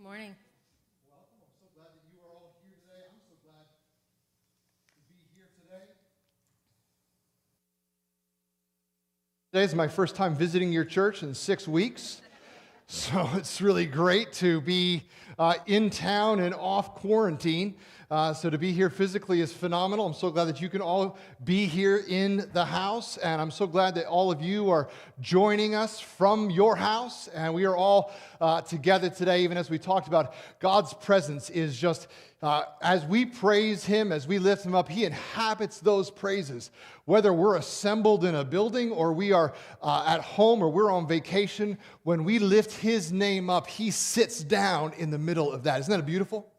Morning. Welcome. I'm so glad that you are all here today. I'm so glad to be here today. Today is my first time visiting your church in 6 weeks. So it's really great to be in town and off quarantine. So to be here physically is phenomenal. I'm so glad that you can all be here in the house. And I'm so glad that all of you are joining us from your house. And we are all together today, even as we talked about God's presence is just, as we praise Him, as we lift Him up, He inhabits those praises. Whether we're assembled in a building or we are at home or we're on vacation, when we lift His name up, He sits down in the middle of that. Isn't that beautiful?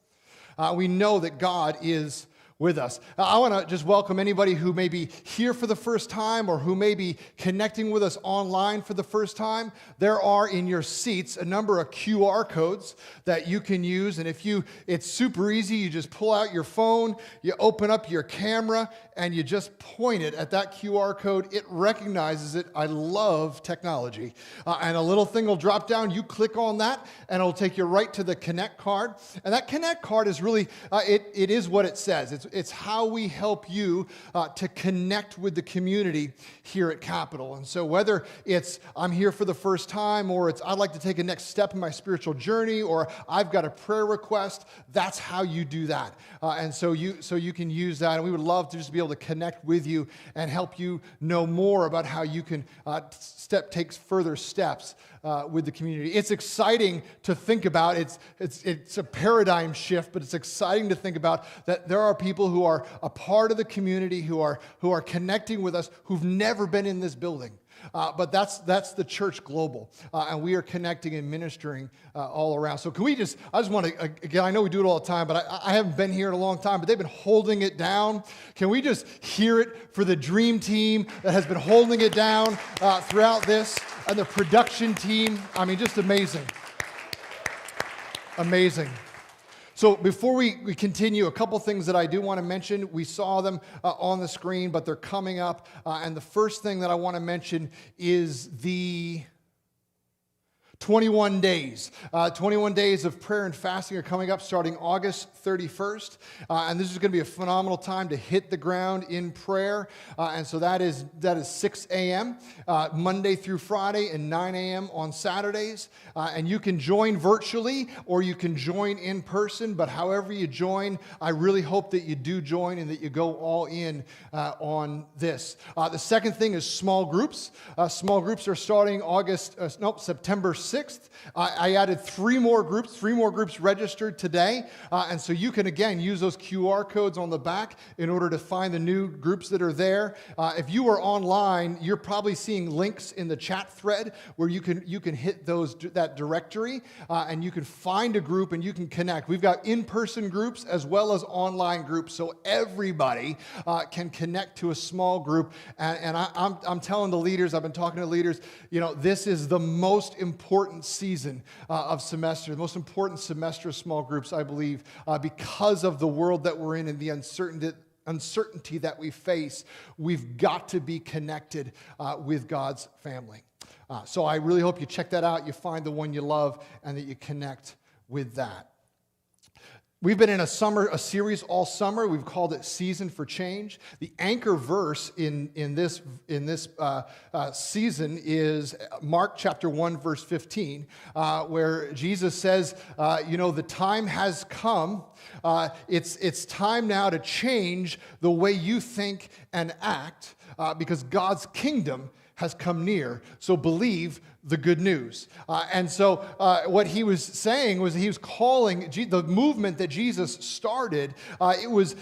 We know that God is with us. I want to just welcome anybody who may be here for the first time or who may be connecting with us online for the first time. There are in your seats a number of QR codes that you can use, and it's super easy. You just pull out your phone, you open up your camera, and you just point it at that QR code. It recognizes it. I love technology. And a little thing will drop down. You click on that, and it'll take you right to the Connect card. And that Connect card is really, it is what it says. It's how we help you to connect with the community here at Capitol. And so whether it's I'm here for the first time, or it's I'd like to take a next step in my spiritual journey, or I've got a prayer request, that's how you do that. And so you can use that. And we would love to just be able to connect with you and help you know more about how you can take further steps with the community. It's exciting to think about. It's a paradigm shift, but it's exciting to think about that there are people who are a part of the community, who are connecting with us, who've never been in this building. But that's the church global, and we are connecting and ministering all around. So I just want to, again, I know we do it all the time, but I haven't been here in a long time, but they've been holding it down. Can we just hear it for the dream team that has been holding it down throughout this, and the production team? I mean, just amazing. Amazing. So before we continue, a couple things that I do want to mention. We saw them on the screen, but they're coming up. And the first thing that I want to mention is the 21 days. 21 days of prayer and fasting are coming up starting August 31st. And this is going to be a phenomenal time to hit the ground in prayer. And so that is 6 a.m. Monday through Friday and 9 a.m. on Saturdays. And you can join virtually or you can join in person. But however you join, I really hope that you do join and that you go all in on this. The second thing is small groups. Small groups are starting September 6th. I added three more groups registered today. And so you can, again, use those QR codes on the back in order to find the new groups that are there. If you are online, you're probably seeing links in the chat thread where you can hit that directory and you can find a group and you can connect. We've got in-person groups as well as online groups, so everybody can connect to a small group. And I'm telling the leaders, I've been talking to leaders, this is the most important season of semester, the most important semester of small groups, I believe, because of the world that we're in and the uncertainty that we face. We've got to be connected with God's family. So I really hope you check that out, you find the one you love, and that you connect with that. We've been in a series all summer. We've called it Season for Change. The anchor verse in this season is Mark chapter 1, verse 15, where Jesus says, the time has come. It's time now to change the way you think and act because God's kingdom has come near. So believe the good news. And so what he was saying was he was calling the movement that Jesus started. It was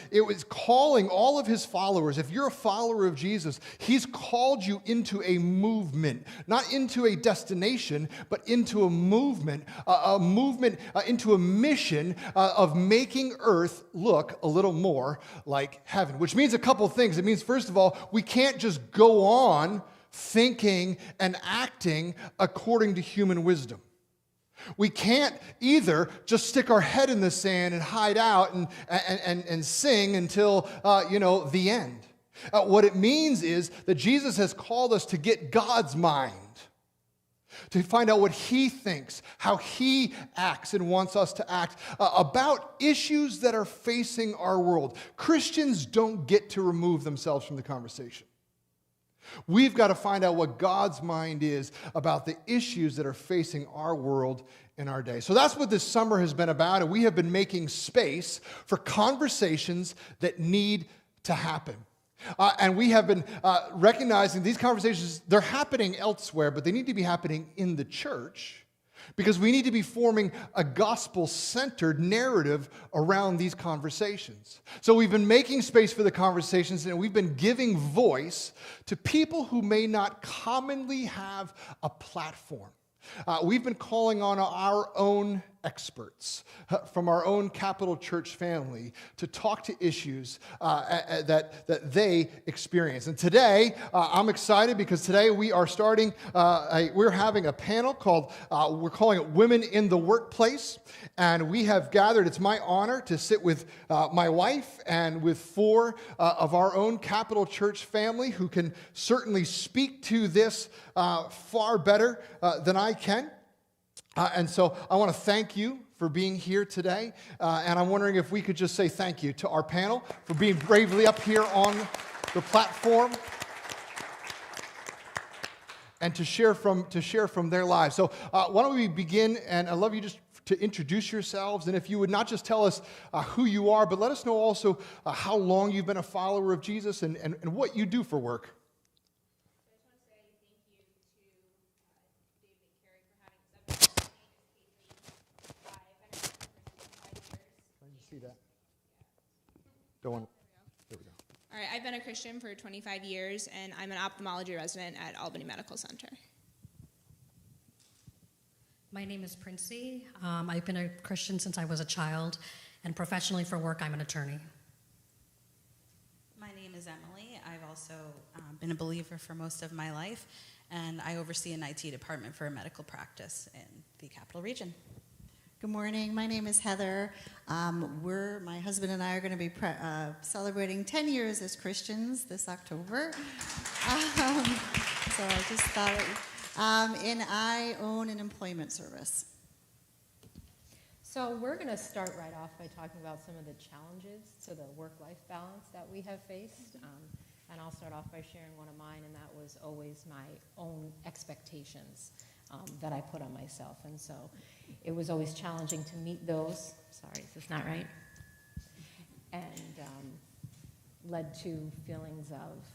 calling all of his followers. If you're a follower of Jesus, he's called you into a movement, not into a destination, but into a movement into a mission of making earth look a little more like heaven, which means a couple things. It means, first of all, we can't just go on thinking and acting according to human wisdom. We can't either just stick our head in the sand and hide out and sing until the end. What it means is that Jesus has called us to get God's mind. to find out what he thinks, how he acts and wants us to act about issues that are facing our world. Christians don't get to remove themselves from the conversation. We've got to find out what God's mind is about the issues that are facing our world in our day. So that's what this summer has been about, and we have been making space for conversations that need to happen. And we have been recognizing these conversations, they're happening elsewhere, but they need to be happening in the church because we need to be forming a gospel-centered narrative around these conversations. So we've been making space for the conversations, and we've been giving voice to people who may not commonly have a platform. We've been calling on our own experts from our own Capital Church family to talk to issues that they experience. And today, I'm excited because today we are starting, we're having a panel called, we're calling it Women in the Workplace. And we have gathered, it's my honor to sit with my wife and with 4 of our own Capital Church family who can certainly speak to this far better than I can. And so I want to thank you for being here today. And I'm wondering if we could just say thank you to our panel for being bravely up here on the platform and to share from their lives. So why don't we begin? And I'd love you just to introduce yourselves. And if you would not just tell us who you are, but let us know also how long you've been a follower of Jesus and what you do for work. There we go. All right, I've been a Christian for 25 years, and I'm an ophthalmology resident at Albany Medical Center. My name is Princey. I've been a Christian since I was a child, and professionally for work, I'm an attorney. My name is Emily. I've also been a believer for most of my life, and I oversee an IT department for a medical practice in the Capital Region. Good morning. My name is Heather. My husband and I are going to be celebrating 10 years as Christians this October. So I just thought and I own an employment service. So we're going to start right off by talking about some of the challenges to the work-life balance that we have faced. And I'll start off by sharing one of mine, and that was always my own expectations that I put on myself. And so it was always challenging to meet those. Sorry, is this not right? And led to feelings of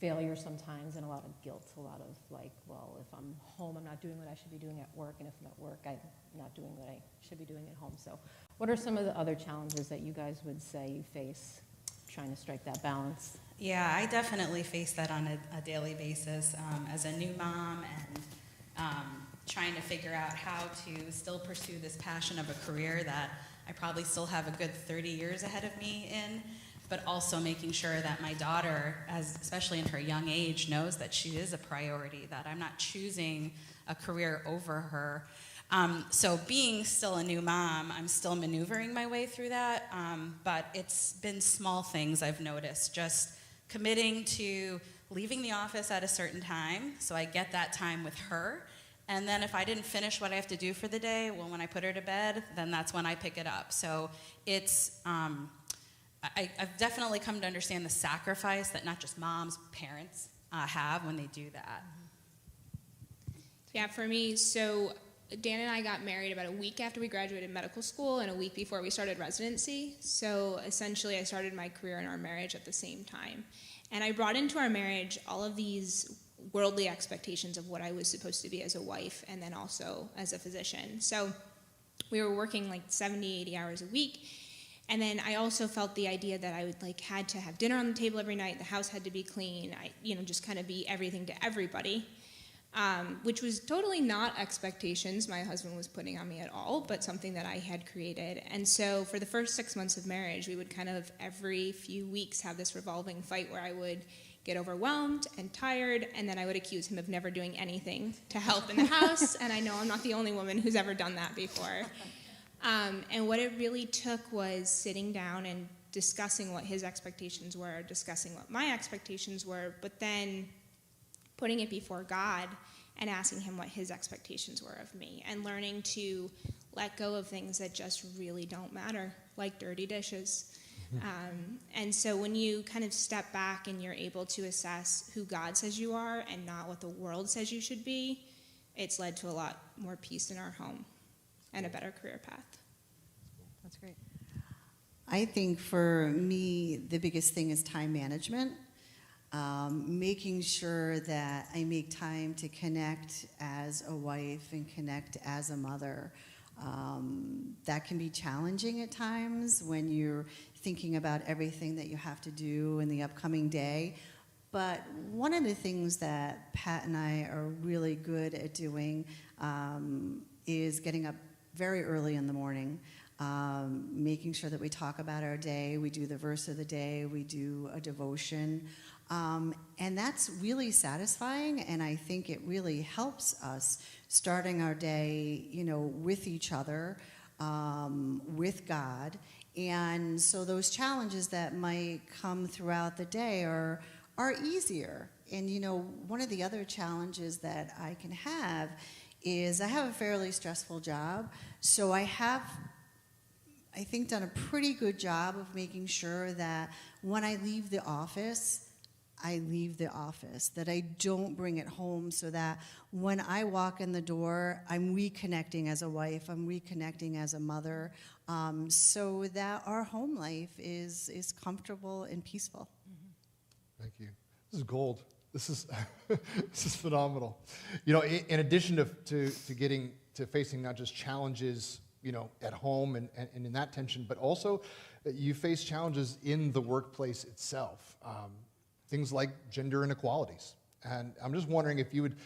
failure sometimes and a lot of guilt, a lot of like, well, if I'm home, I'm not doing what I should be doing at work, and if I'm at work, I'm not doing what I should be doing at home. So what are some of the other challenges that you guys would say you face trying to strike that balance? Yeah, I definitely face that on a daily basis as a new mom and trying to figure out how to still pursue this passion of a career that I probably still have a good 30 years ahead of me in, but also making sure that my daughter, especially in her young age, knows that she is a priority, that I'm not choosing a career over her. So being still a new mom, I'm still maneuvering my way through that, but it's been small things I've noticed, just committing to leaving the office at a certain time, so I get that time with her, and then if I didn't finish what I have to do for the day, well, when I put her to bed, then that's when I pick it up. So it's, I've definitely come to understand the sacrifice that not just moms, parents have when they do that. Yeah, for me, so Dan and I got married about a week after we graduated medical school and a week before we started residency. So essentially, I started my career in our marriage at the same time. And I brought into our marriage all of these worldly expectations of what I was supposed to be as a wife and then also as a physician. So we were working like 70, 80 hours a week. And then I also felt the idea that I would had to have dinner on the table every night. The house had to be clean. Just kind of be everything to everybody. Which was totally not expectations my husband was putting on me at all, but something that I had created. And so for the first 6 months of marriage, we would kind of every few weeks have this revolving fight where I would get overwhelmed and tired, and then I would accuse him of never doing anything to help in the house. And I know I'm not the only woman who's ever done that before. And what it really took was sitting down and discussing what his expectations were, discussing what my expectations were, but then putting it before God and asking him what his expectations were of me, and learning to let go of things that just really don't matter, like dirty dishes. And so when you kind of step back and you're able to assess who God says you are and not what the world says you should be, it's led to a lot more peace in our home and a better career path. That's great. I think for me, the biggest thing is time management. Making sure that I make time to connect as a wife and connect as a mother. That can be challenging at times when you're thinking about everything that you have to do in the upcoming day. But one of the things that Pat and I are really good at doing is getting up very early in the morning, making sure that we talk about our day, we do the verse of the day, we do a devotion. And that's really satisfying, and I think it really helps us starting our day, with each other, with God. And so those challenges that might come throughout the day are easier. And, one of the other challenges that I can have is I have a fairly stressful job, so I think, done a pretty good job of making sure that when I leave the office, that I don't bring it home, so that when I walk in the door, I'm reconnecting as a wife, I'm reconnecting as a mother, so that our home life is comfortable and peaceful. Thank you. This is gold. This is this is phenomenal. In addition to getting to facing not just challenges, at home and in that tension, but also you face challenges in the workplace itself. Things like gender inequalities. And I'm just wondering if you would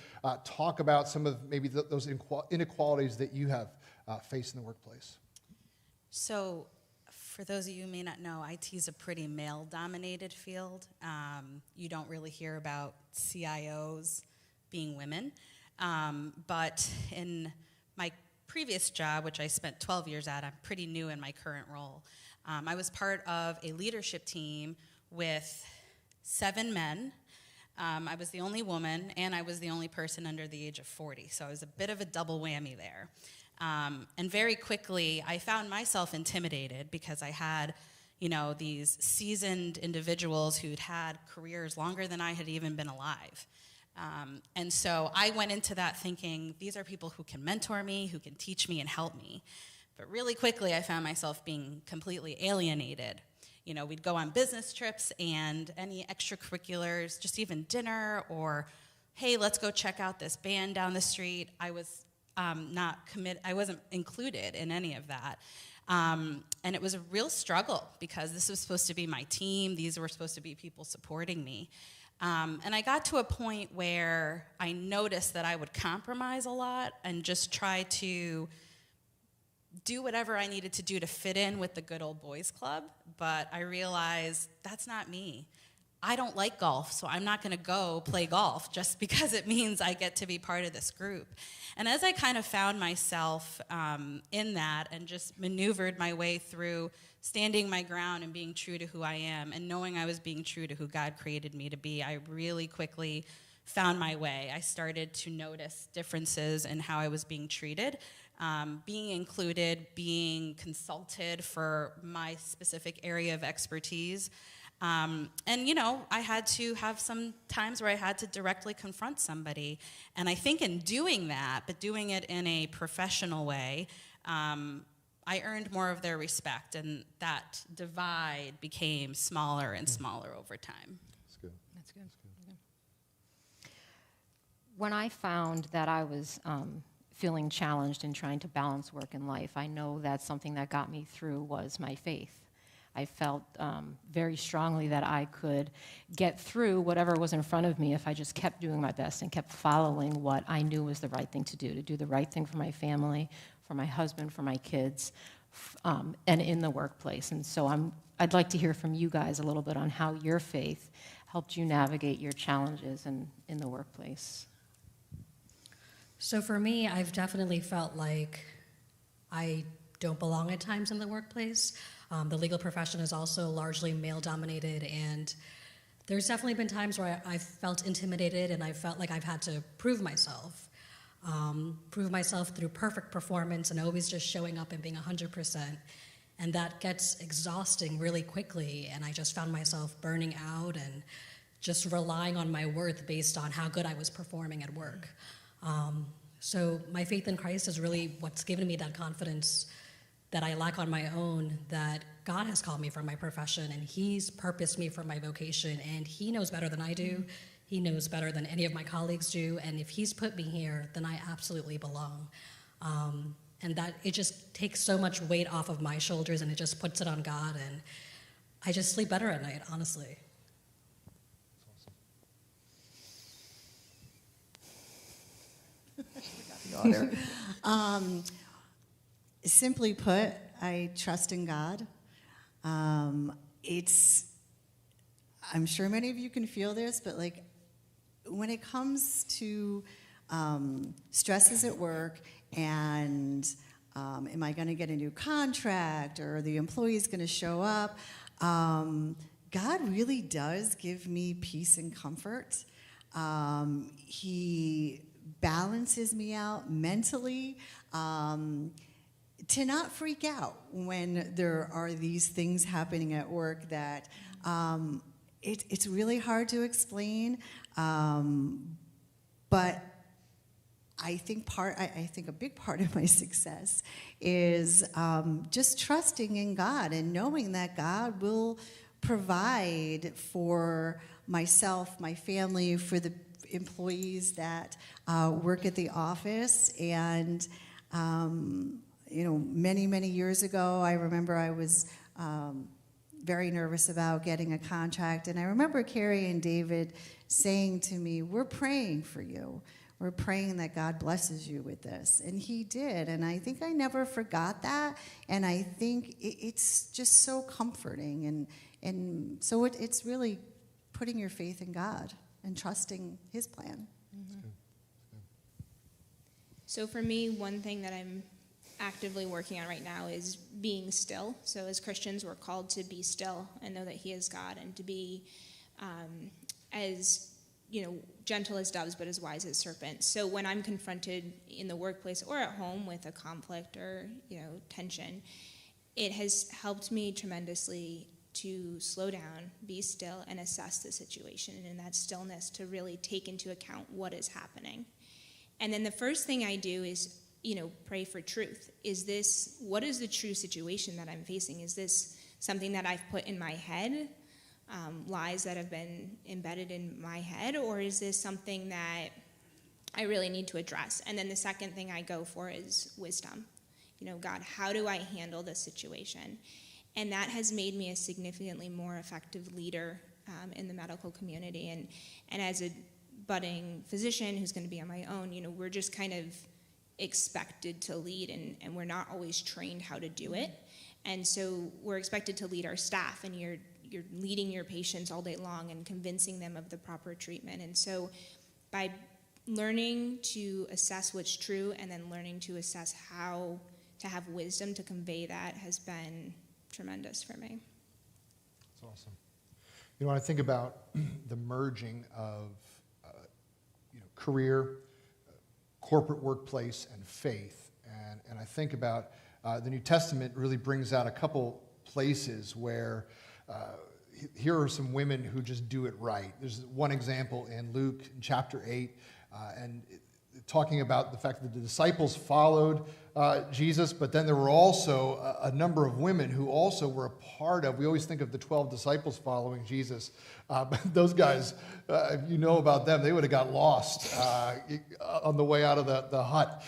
talk about some of maybe those inequalities that you have faced in the workplace. So, for those of you who may not know, IT is a pretty male-dominated field. You don't really hear about CIOs being women. But in my previous job, which I spent 12 years at, I'm pretty new in my current role. I was part of a leadership team with 7 men. I was the only woman, and I was the only person under the age of 40, so I was a bit of a double whammy there. And very quickly, I found myself intimidated because I had, these seasoned individuals who'd had careers longer than I had even been alive. And so I went into that thinking, these are people who can mentor me, who can teach me and help me. But really quickly, I found myself being completely alienated. We'd go on business trips, and any extracurriculars, just even dinner, or, hey, let's go check out this band down the street. I was I wasn't included in any of that. And it was a real struggle because this was supposed to be my team. These were supposed to be people supporting me. And I got to a point where I noticed that I would compromise a lot and just try to do whatever I needed to do to fit in with the good old boys club, but I realized that's not me. I don't like golf, so I'm not going to go play golf just because it means I get to be part of this group. And as I kind of found myself in that and just maneuvered my way through standing my ground and being true to who I am and knowing I was being true to who God created me to be, I really quickly found my way. I started to notice differences in how I was being treated. Being included, being consulted for my specific area of expertise. And, I had to have some times where I had to directly confront somebody. And I think in doing that, but doing it in a professional way, I earned more of their respect. And that divide became smaller and smaller over time. That's good. That's good. When I found that I was feeling challenged in trying to balance work and life, I know that something that got me through was my faith. I felt very strongly that I could get through whatever was in front of me if I just kept doing my best and kept following what I knew was the right thing to do the right thing for my family, for my husband, for my kids, and in the workplace. And so I'd like to hear from you guys a little bit on how your faith helped you navigate your challenges in the workplace. So for me, I've definitely felt like I don't belong at times in the workplace. The legal profession is also largely male-dominated, and There's definitely been times where I felt intimidated and I felt like I've had to prove myself through perfect performance and always just showing up and being 100%. And that gets exhausting really quickly, and I just found myself burning out and just relying on my worth based on how good I was performing at work. So my faith in Christ is really what's given me that confidence that I lack on my own, that God has called me for my profession, and He's purposed me for my vocation, and He knows better than I do. He knows better than any of my colleagues do, and if He's put me here, then I absolutely belong. And that it just takes so much weight off of my shoulders, and it just puts it on God, and I just sleep better at night, honestly. Simply put, I trust in God. I'm sure many of you can feel this, but like when it comes to stresses at work and am I going to get a new contract or are the employees going to show up, God really does give me peace and comfort. He balances me out mentally to not freak out when there are these things happening at work that it's really hard to explain, but I think a big part of my success is just trusting in God and knowing that God will provide for myself, my family, for the employees that work at the office. And many, many years ago, I remember I was very nervous about getting a contract, and I remember Carrie and David saying to me, "We're praying for you. We're praying that God blesses you with this." And He did, and I think I never forgot that, and I think it's just so comforting, and so it's really putting your faith in God and trusting His plan. Mm-hmm. So for me, one thing that I'm actively working on right now is being still. So as Christians, we're called to be still and know that He is God, and to be as gentle as doves, but as wise as serpents. So when I'm confronted in the workplace or at home with a conflict or tension, it has helped me tremendously to slow down, be still, and assess the situation, and in that stillness to really take into account what is happening. And then the first thing I do is pray for truth. What is the true situation that I'm facing? Is this something that I've put in my head? Lies that have been embedded in my head, or is this something that I really need to address? And then the second thing I go for is wisdom. God, how do I handle this situation? And that has made me a significantly more effective leader in the medical community. And as a budding physician who's going to be on my own, we're just kind of expected to lead, and we're not always trained how to do it. And so we're expected to lead our staff, and you're leading your patients all day long and convincing them of the proper treatment. And so by learning to assess what's true and then learning to assess how to have wisdom to convey that has been tremendous for me. That's awesome. When I think about the merging of career, corporate workplace, and faith, and I think about the New Testament really brings out a couple places where here are some women who just do it right. There's one example in Luke in chapter 8, talking about the fact that the disciples followed Jesus, but then there were also a number of women who also were a part of, we always think of the 12 disciples following Jesus, but those guys, if you know about them, they would have got lost on the way out of the hut.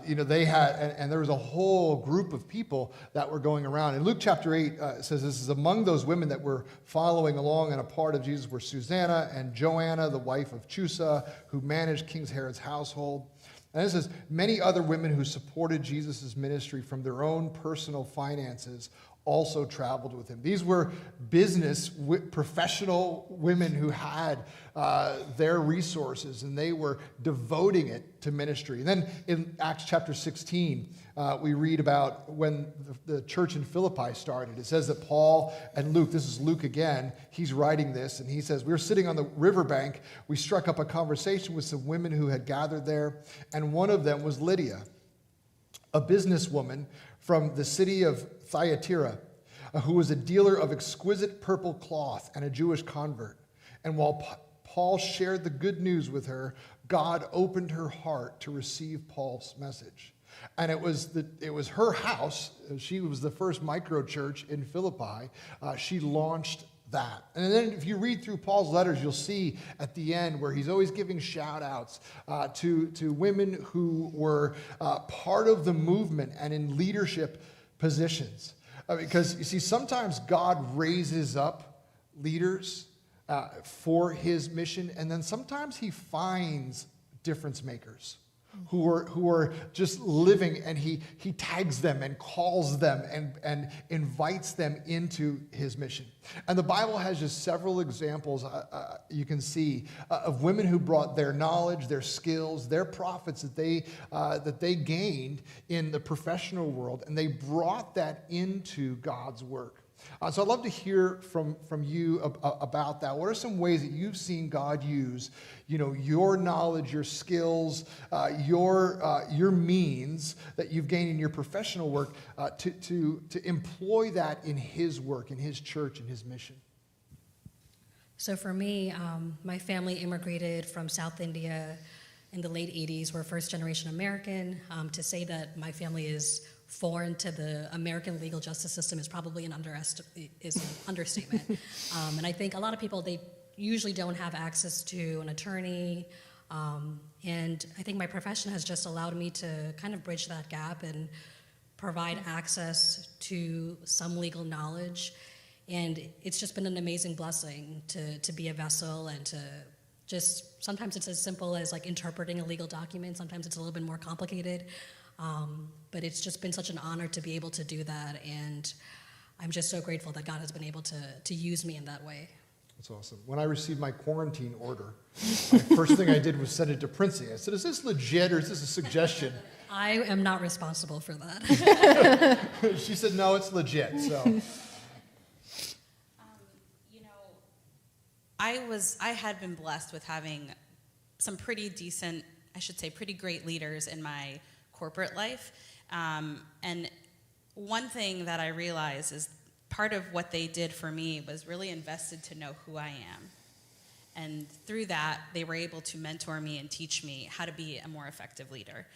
They had, and there was a whole group of people that were going around. In Luke chapter 8, it says this is among those women that were following along and a part of Jesus were Susanna and Joanna, the wife of Chusa, who managed King Herod's household. And it says, many other women who supported Jesus' ministry from their own personal finances also traveled with him. These were professional women who had their resources, and they were devoting it to ministry. And then in Acts chapter 16, we read about when the church in Philippi started. It says that Paul and Luke, this is Luke again, he's writing this, and he says, we were sitting on the riverbank. We struck up a conversation with some women who had gathered there, and one of them was Lydia, a businesswoman from the city of Thyatira, who was a dealer of exquisite purple cloth and a Jewish convert. And while Paul shared the good news with her, God opened her heart to receive Paul's message. And it was her house. She was the first micro church in Philippi. She launched that. And then if you read through Paul's letters, you'll see at the end where he's always giving shout outs to women who were part of the movement and in leadership positions. Because you see, sometimes God raises up leaders for his mission, and then sometimes he finds difference makers who are just living, and he tags them and calls them and invites them into his mission. And the Bible has just several examples you can see of women who brought their knowledge, their skills, their profits that they gained in the professional world, and they brought that into God's work. So I'd love to hear from you about that. What are some ways that you've seen God use, your knowledge, your skills, your means that you've gained in your professional work to employ that in his work, in his church, in his mission? So for me, my family immigrated from South India in the late 80s. We're first-generation American. To say that my family is foreign to the American legal justice system is probably an understatement. And I think a lot of people, they usually don't have access to an attorney. And I think my profession has just allowed me to kind of bridge that gap and provide access to some legal knowledge. And it's just been an amazing blessing to be a vessel and to just, sometimes it's as simple as like interpreting a legal document. Sometimes it's a little bit more complicated. But it's just been such an honor to be able to do that, and I'm just so grateful that God has been able to use me in that way. That's awesome. When I received my quarantine order, my first thing I did was send it to Princey. I said, is this legit or is this a suggestion? I am not responsible for that. She said, no, it's legit. So, I had been blessed with having some pretty decent, I should say pretty great leaders in my corporate life. And one thing that I realized is part of what they did for me was really invested to know who I am. And through that, they were able to mentor me and teach me how to be a more effective leader.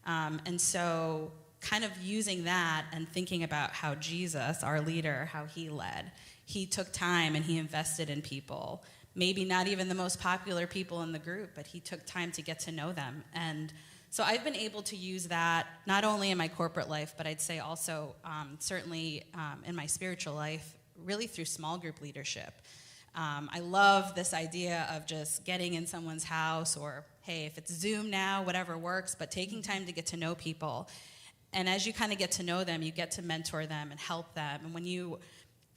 And so kind of using that and thinking about how Jesus, our leader, how he led. He took time and he invested in people. Maybe not even the most popular people in the group, but he took time to get to know them. And so I've been able to use that not only in my corporate life, but I'd say also certainly in my spiritual life, really through small group leadership. I love this idea of just getting in someone's house, or hey, if it's Zoom now, whatever works, but taking time to get to know people. And as you kind of get to know them, you get to mentor them and help them. And when you,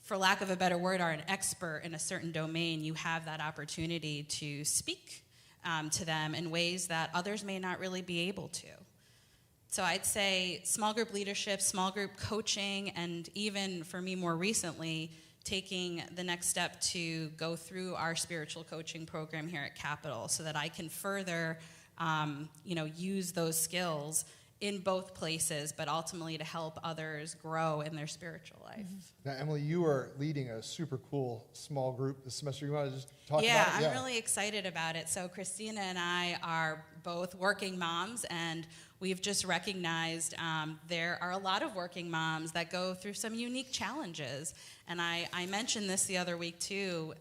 for lack of a better word, are an expert in a certain domain, you have that opportunity to speak to them in ways that others may not really be able to. So I'd say small group leadership, small group coaching, and even for me more recently, taking the next step to go through our spiritual coaching program here at Capitol so that I can further use those skills in both places, but ultimately to help others grow in their spiritual life. Now, Emily, you are leading a super cool small group this semester. You want to just talk about it? Yeah, I'm really excited about it. So Christina and I are both working moms, and we've just recognized there are a lot of working moms that go through some unique challenges. And I mentioned this the other week too.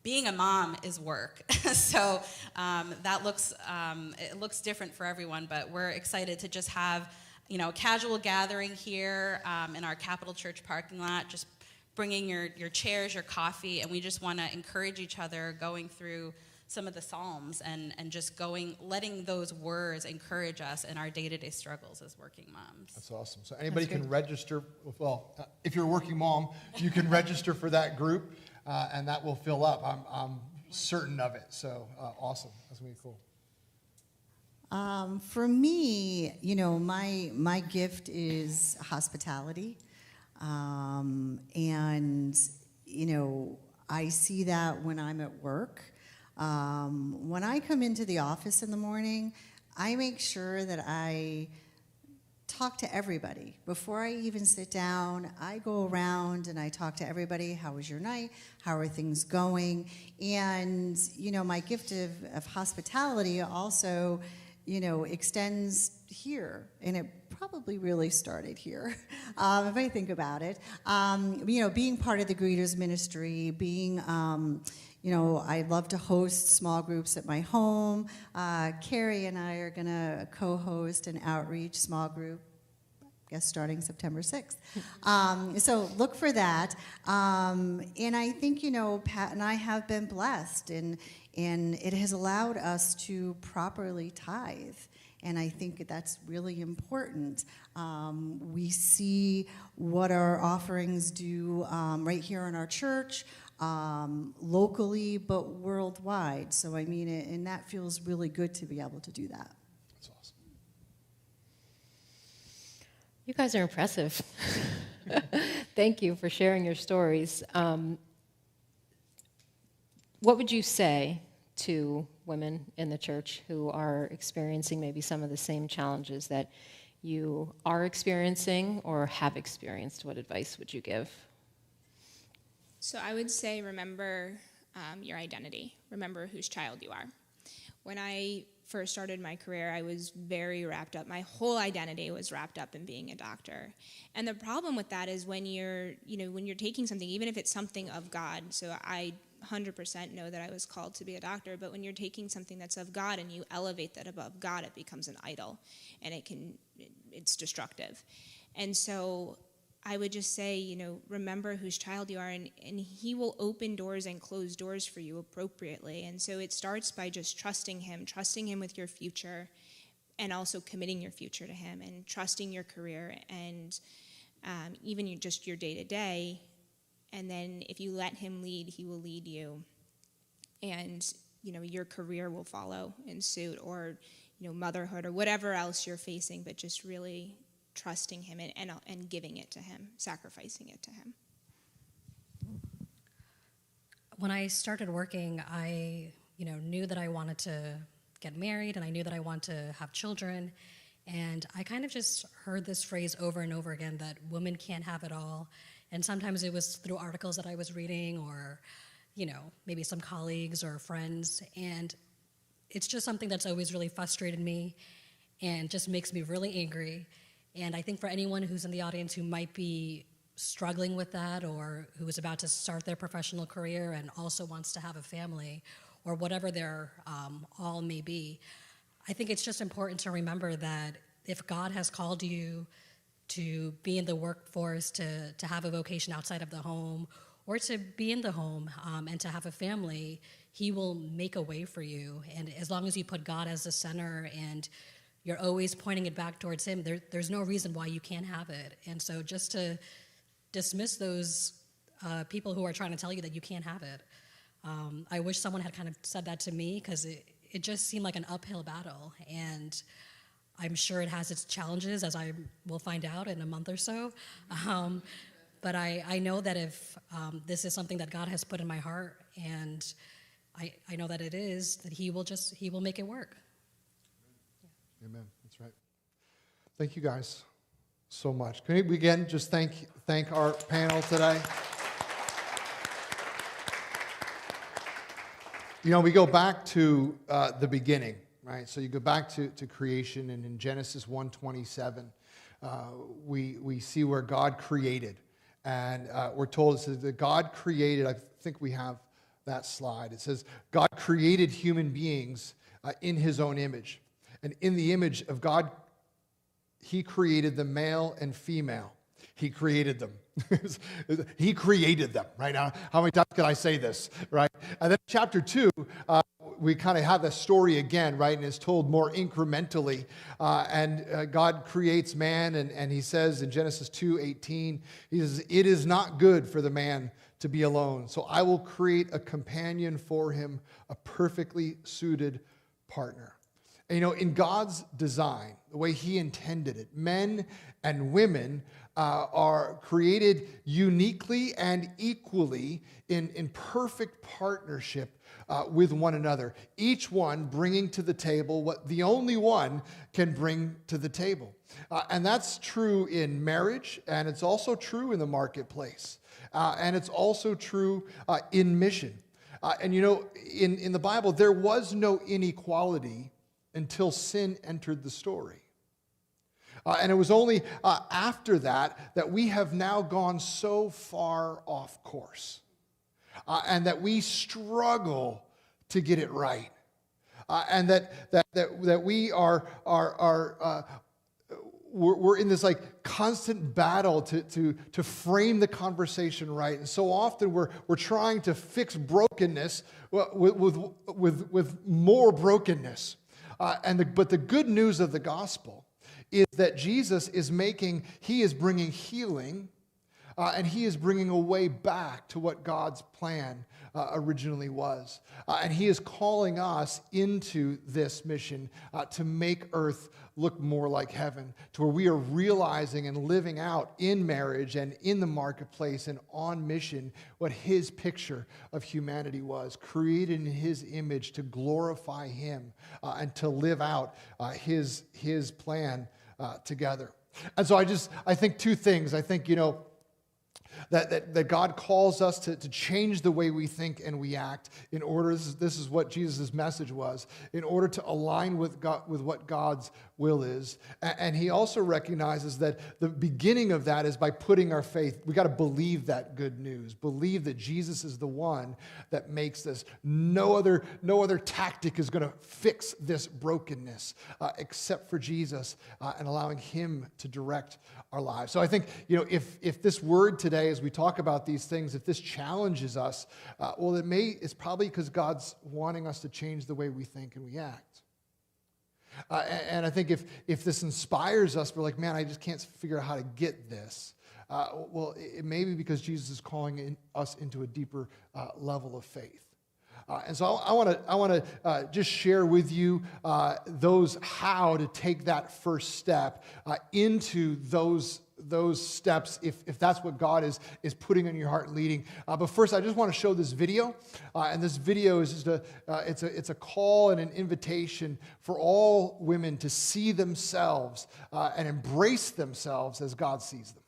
Being a mom is work, so that looks different for everyone. But we're excited to just have, a casual gathering here in our Capitol Church parking lot. Just bringing your chairs, your coffee, and we just want to encourage each other going through some of the Psalms and just letting those words encourage us in our day-to-day struggles as working moms. That's awesome. So anybody can register. Well, if you're a working mom, you can register for that group, and that will fill up. I'm certain of it. So awesome. That's going to be cool. For me, my gift is hospitality. And, I see that when I'm at work. When I come into the office in the morning, I make sure that I talk to everybody. Before I even sit down, I go around and I talk to everybody. How was your night? How are things going? And, my gift of hospitality also extends here, and it probably really started here, if I think about it. Being part of the Greeters Ministry, I love to host small groups at my home. Carrie and I are going to co-host an outreach small group, I guess starting September 6th. So look for that. And I think, Pat and I have been blessed, and it has allowed us to properly tithe. And I think that's really important. We see what our offerings do right here in our church, locally, but worldwide. So, and that feels really good to be able to do that. That's awesome. You guys are impressive. Thank you for sharing your stories. What would you say to women in the church who are experiencing maybe some of the same challenges that you are experiencing or have experienced? What advice would you give? So I would say remember your identity. Remember whose child you are. When I first started my career, I was very wrapped up. My whole identity was wrapped up in being a doctor. And the problem with that is when you're taking something, even if it's something of God, so I 100% know that I was called to be a doctor, but when you're taking something that's of God and you elevate that above God, it becomes an idol, and it's destructive. And so I would just say, remember whose child you are, and he will open doors and close doors for you appropriately. And so it starts by just trusting him with your future, and also committing your future to him, and trusting your career, and even your day-to-day. And then if you let him lead, he will lead you. And, your career will follow in suit, or, motherhood, or whatever else you're facing, but just really trusting him and giving it to him, sacrificing it to him. When I started working, I, knew that I wanted to get married, and I knew that I wanted to have children. And I kind of just heard this phrase over and over again, that women can't have it all. And sometimes it was through articles that I was reading, or, maybe some colleagues or friends. And it's just something that's always really frustrated me and just makes me really angry. And I think for anyone who's in the audience who might be struggling with that, or who is about to start their professional career and also wants to have a family, or whatever their all may be, I think it's just important to remember that if God has called you to be in the workforce, to have a vocation outside of the home, or to be in the home and to have a family, he will make a way for you. And as long as you put God as the center and you're always pointing it back towards him, there's no reason why you can't have it. And so just to dismiss those people who are trying to tell you that you can't have it. I wish someone had kind of said that to me, because it just seemed like an uphill battle. And I'm sure it has its challenges, as I will find out in a month or so. But I know that if this is something that God has put in my heart, and I know that it is, that he will make it work. Amen. That's right. Thank you guys so much. Can we again just thank our panel today? We go back to the beginning, right? So you go back to creation, and in Genesis 1:27, we see where God created. And we're told it says that God created, I think we have that slide. It says, God created human beings in his own image. And in the image of God, he created the male and female. He created them. He created them, right? Now, how many times can I say this, right? And then chapter 2, we kind of have the story again, right? And it's told more incrementally. God creates man, and he says in Genesis 2:18, he says, "It is not good for the man to be alone. So I will create a companion for him, a perfectly suited partner." And in God's design, the way he intended it, men and women are created uniquely and equally in perfect partnership with one another, each one bringing to the table what the only one can bring to the table. And that's true in marriage, and it's also true in the marketplace, and it's also true in mission. In the Bible, there was no inequality until sin entered the story. And it was only after that we have now gone so far off course, and that we struggle to get it right, and that we we're in this like constant battle to frame the conversation right. And so often we're trying to fix brokenness with more brokenness. But the good news of the gospel is that Jesus is bringing healing, and he is bringing a way back to what God's plan originally was. And he is calling us into this mission to make earth look more like heaven, to where we are realizing and living out in marriage and in the marketplace and on mission what his picture of humanity was, created in his image to glorify him and to live out his plan together. And so I think two things. I think, that God calls us to change the way we think and we act in order, this is what Jesus' message was, in order to align with what God's will is. And he also recognizes that the beginning of that is by putting our faith. We got to believe that good news, believe that Jesus is the one that makes this. No other tactic is going to fix this brokenness except for Jesus and allowing him to direct our lives. So I think, if this word today, as we talk about these things, if this challenges us, it's probably because God's wanting us to change the way we think and we act. And I think if this inspires us, we're like, man, I just can't figure out how to get this. It may be because Jesus is calling us into a deeper level of faith. And so I want to just share with you how to take that first step into those steps if that's what God is putting on your heart and leading. But first, I just want to show this video. And this video is just it's a call and an invitation for all women to see themselves and embrace themselves as God sees them.